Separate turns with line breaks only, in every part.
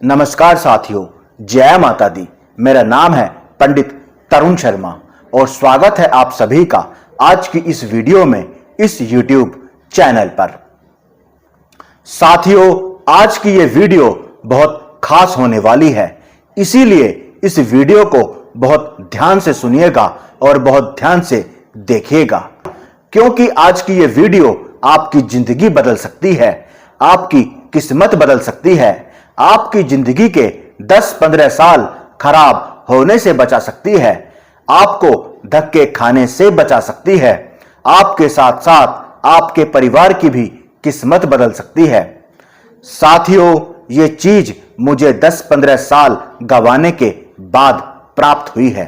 नमस्कार साथियों, जय माता दी। मेरा नाम है पंडित तरुण शर्मा और स्वागत है आप सभी का आज की इस वीडियो में इस YouTube चैनल पर। साथियों, आज की ये वीडियो बहुत खास होने वाली है, इसीलिए इस वीडियो को बहुत ध्यान से सुनिएगा और बहुत ध्यान से देखिएगा, क्योंकि आज की ये वीडियो आपकी जिंदगी बदल सकती है, आपकी किस्मत बदल सकती है, आपकी जिंदगी के 10-15 साल खराब होने से बचा सकती है, आपको धक्के खाने से बचा सकती है, आपके साथ साथ आपके परिवार की भी किस्मत बदल सकती है। साथियों, ये चीज मुझे 10-15 साल गंवाने के बाद प्राप्त हुई है।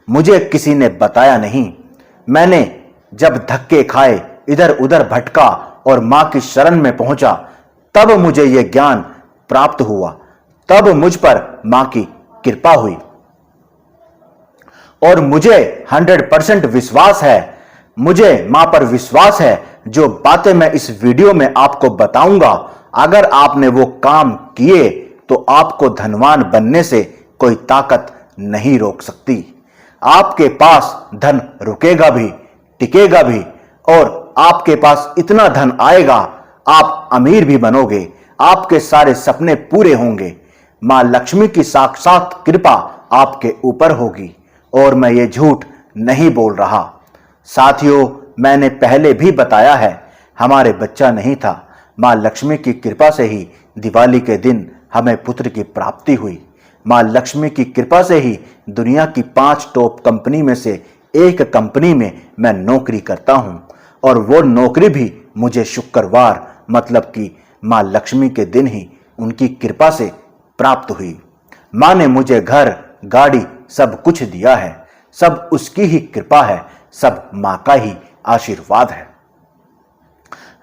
मुझे किसी ने बताया नहीं। मैंने जब धक्के खाए, इधर उधर भटका और मां की शरण में पहुंचा, तब मुझे यह ज्ञान प्राप्त हुआ, तब मुझ पर मां की कृपा हुई और मुझे 100% विश्वास है, मुझे मां पर विश्वास है। जो बातें मैं इस वीडियो में आपको बताऊंगा, अगर आपने वो काम किए तो आपको धनवान बनने से कोई ताकत नहीं रोक सकती। आपके पास धन रुकेगा भी, टिकेगा भी और आपके पास इतना धन आएगा, आप अमीर भी बनोगे, आपके सारे सपने पूरे होंगे। मां लक्ष्मी की साक्षात कृपा आपके ऊपर होगी और मैं ये झूठ नहीं बोल रहा। साथियों, मैंने पहले भी बताया है, हमारे बच्चा नहीं था, मां लक्ष्मी की कृपा से ही दिवाली के दिन हमें पुत्र की प्राप्ति हुई। मां लक्ष्मी की कृपा से ही दुनिया की 5 टॉप कंपनी में से एक कंपनी में मैं नौकरी करता हूं और वो नौकरी भी मुझे शुक्रवार मतलब कि मां लक्ष्मी के दिन ही उनकी कृपा से प्राप्त हुई। मां ने मुझे घर, गाड़ी सब कुछ दिया है, सब उसकी ही कृपा है, सब मां का ही आशीर्वाद है।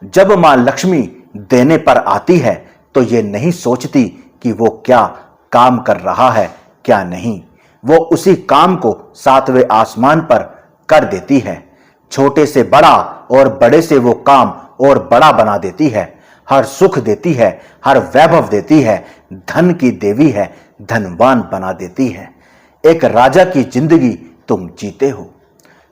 जब मां लक्ष्मी देने पर आती है तो ये नहीं सोचती कि वो क्या काम कर रहा है, क्या नहीं। वो उसी काम को 7वें आसमान पर कर देती है। छोटे से बड़ा और बड़े से वो काम और बड़ा बना देती है। हर सुख देती है, हर वैभव देती है, धन की देवी है, धनवान बना देती है। एक राजा की जिंदगी तुम जीते हो।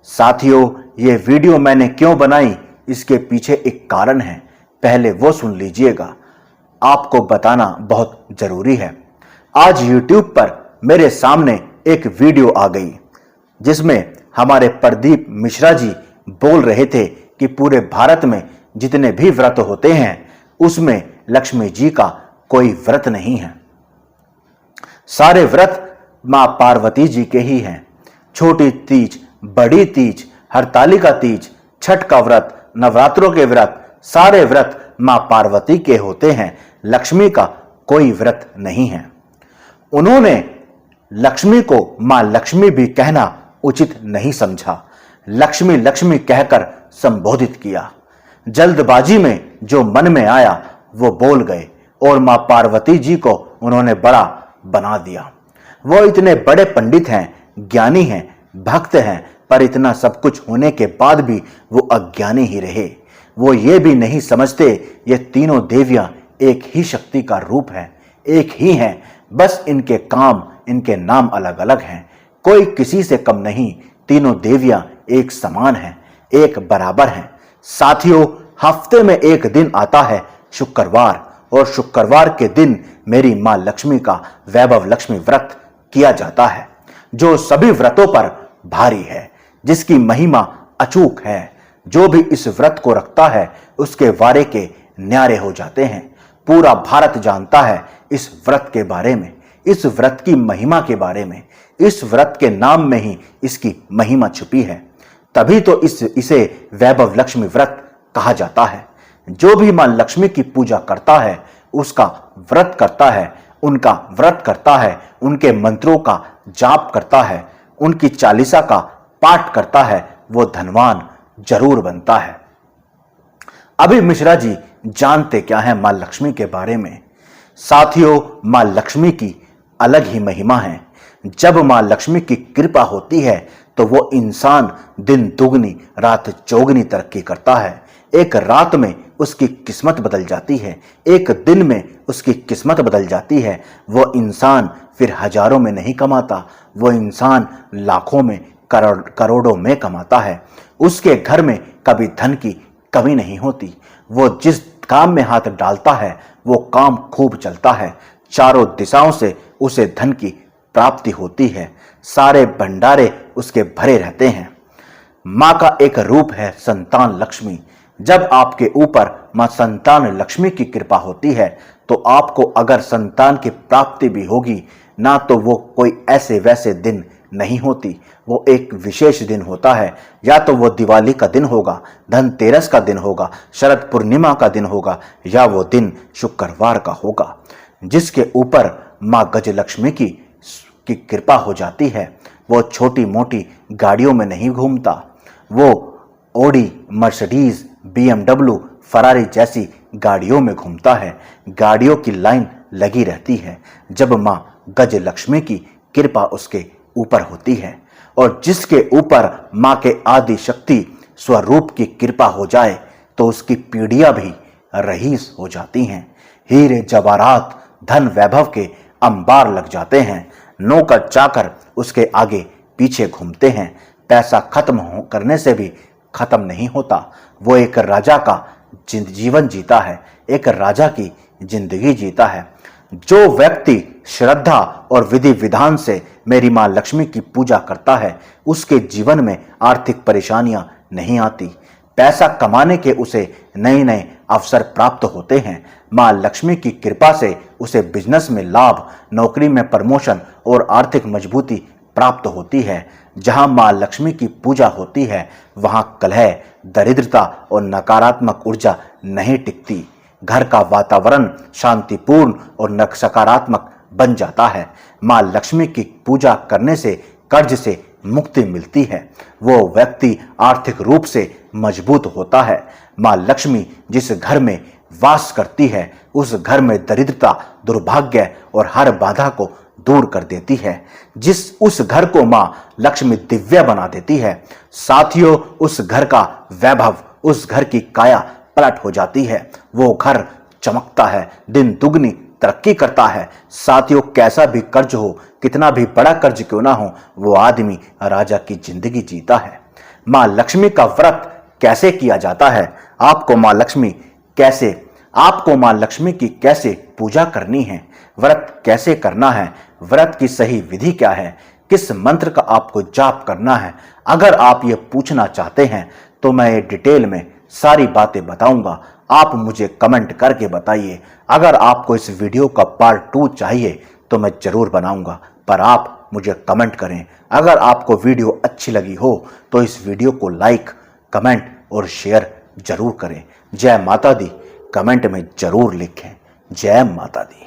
साथियों, ये वीडियो मैंने क्यों बनाई, इसके पीछे एक कारण है, पहले वो सुन लीजिएगा, आपको बताना बहुत जरूरी है। आज YouTube पर मेरे सामने एक वीडियो आ गई जिसमें हमारे प्रदीप मिश्रा जी बोल रहे थे कि पूरे भारत में जितने भी व्रत होते हैं उसमें लक्ष्मी जी का कोई व्रत नहीं है। सारे व्रत मां पार्वती जी के ही हैं। छोटी तीज, बड़ी तीज, हरतालिका तीज, छठ का व्रत, नवरात्रों के व्रत, सारे व्रत मां पार्वती के होते हैं। लक्ष्मी का कोई व्रत नहीं है। उन्होंने लक्ष्मी को मां लक्ष्मी भी कहना उचित नहीं समझा। लक्ष्मी लक्ष्मी कहकर संबोधित किया। जल्दबाजी में जो मन में आया वो बोल गए और मां पार्वती जी को उन्होंने बड़ा बना दिया। वो इतने बड़े पंडित हैं, ज्ञानी हैं, भक्त हैं, पर इतना सब कुछ होने के बाद भी वो अज्ञानी ही रहे। वो ये भी नहीं समझते ये तीनों देवियां एक ही शक्ति का रूप है, एक ही हैं, बस इनके काम, इनके नाम अलग अलग हैं। कोई किसी से कम नहीं, तीनों देवियां एक समान हैं, एक बराबर हैं। साथियों, हफ्ते में एक दिन आता है शुक्रवार और शुक्रवार के दिन मेरी मां लक्ष्मी का वैभव लक्ष्मी व्रत किया जाता है, जो सभी व्रतों पर भारी है, जिसकी महिमा अचूक है। जो भी इस व्रत को रखता है उसके वारे के न्यारे हो जाते हैं। पूरा भारत जानता है इस व्रत के बारे में, इस व्रत की महिमा के बारे में। इस व्रत के नाम में ही इसकी महिमा छुपी है, तभी तो इसे वैभव लक्ष्मी व्रत कहा जाता है। जो भी मां लक्ष्मी की पूजा करता है, उसका व्रत करता है, उनका व्रत करता है, उनके मंत्रों का जाप करता है, उनकी चालीसा का पाठ करता है, वो धनवान जरूर बनता है। अभी मिश्रा जी जानते क्या है मां लक्ष्मी के बारे में? साथियों, मां लक्ष्मी की अलग ही महिमा है। जब मां लक्ष्मी की कृपा होती है तो वो इंसान दिन दुगनी रात चौगनी तरक्की करता है। एक रात में उसकी किस्मत बदल जाती है, एक दिन में उसकी किस्मत बदल जाती है। वो इंसान फिर हजारों में नहीं कमाता, वो इंसान लाखों में, करोड़ों में कमाता है। उसके घर में कभी धन की कमी नहीं होती। वो जिस काम में हाथ डालता है वो काम खूब चलता है। चारों दिशाओं से उसे धन की प्राप्ति होती है। सारे भंडारे उसके भरे रहते हैं। माँ का एक रूप है संतान लक्ष्मी। जब आपके ऊपर माँ संतान लक्ष्मी की कृपा होती है तो आपको अगर संतान की प्राप्ति भी होगी ना, तो वो कोई ऐसे वैसे दिन नहीं होती, वो एक विशेष दिन होता है। या तो वो दिवाली का दिन होगा, धनतेरस का दिन होगा, शरद पूर्णिमा का दिन होगा, या वो दिन शुक्रवार का होगा। जिसके ऊपर माँ गजलक्ष्मी की कृपा हो जाती है वो छोटी मोटी गाड़ियों में नहीं घूमता, वो ऑडी, मर्सिडीज, BMW, फरारी जैसी गाड़ियों में घूमता है। गाड़ियों की लाइन लगी रहती है जब माँ गजलक्ष्मी की कृपा उसके ऊपर होती है। और जिसके ऊपर माँ के आदि शक्ति स्वरूप की कृपा हो जाए तो उसकी पीढ़ियां भी रईस हो जाती हैं। हीरे जवाहरात, धन वैभव के अंबार लग जाते हैं। नौकर चाकर उसके आगे पीछे घूमते हैं। पैसा खत्म करने से भी खत्म नहीं होता। वो एक राजा का जीवन जीता है, एक राजा की जिंदगी जीता है। जो व्यक्ति श्रद्धा और विधि विधान से मेरी माँ लक्ष्मी की पूजा करता है उसके जीवन में आर्थिक परेशानियां नहीं आती। पैसा कमाने के उसे नए नए अवसर प्राप्त होते हैं। माँ लक्ष्मी की कृपा से उसे बिजनेस में लाभ, नौकरी में प्रमोशन और आर्थिक मजबूती प्राप्त होती है। जहां माँ लक्ष्मी की पूजा होती है वहां कलह, दरिद्रता और नकारात्मक ऊर्जा नहीं टिकती। घर का वातावरण शांतिपूर्ण और सकारात्मक बन जाता है। माँ लक्ष्मी की पूजा करने से कर्ज से मुक्ति मिलती है। वो व्यक्ति आर्थिक रूप से मजबूत होता है। माँ लक्ष्मी जिस घर में वास करती है उस घर में दरिद्रता, दुर्भाग्य और हर बाधा को दूर कर देती है। उस घर को माँ लक्ष्मी दिव्य बना देती है। साथियों, उस घर का वैभव, उस घर की काया पलट हो जाती है। वो घर चमकता है, दिन दुगनी तरक्की करता है। साथियों, कैसा भी कर्ज हो, कितना भी बड़ा कर्ज क्यों ना हो, वो आदमी राजा की जिंदगी जीता है। माँ लक्ष्मी का व्रत कैसे किया जाता है? आपको माँ लक्ष्मी की कैसे पूजा करनी है, व्रत कैसे करना है, व्रत की सही विधि क्या है, किस मंत्र का आपको जाप करना है, अगर आप ये पूछना चाहते हैं तो मैं ये डिटेल में सारी बातें बताऊंगा। आप मुझे कमेंट करके बताइए। अगर आपको इस वीडियो का पार्ट 2 चाहिए तो मैं जरूर बनाऊंगा, पर आप मुझे कमेंट करें। अगर आपको वीडियो अच्छी लगी हो तो इस वीडियो को लाइक, कमेंट और शेयर जरूर करें। जय माता दी कमेंट में जरूर लिखें। जय माता दी।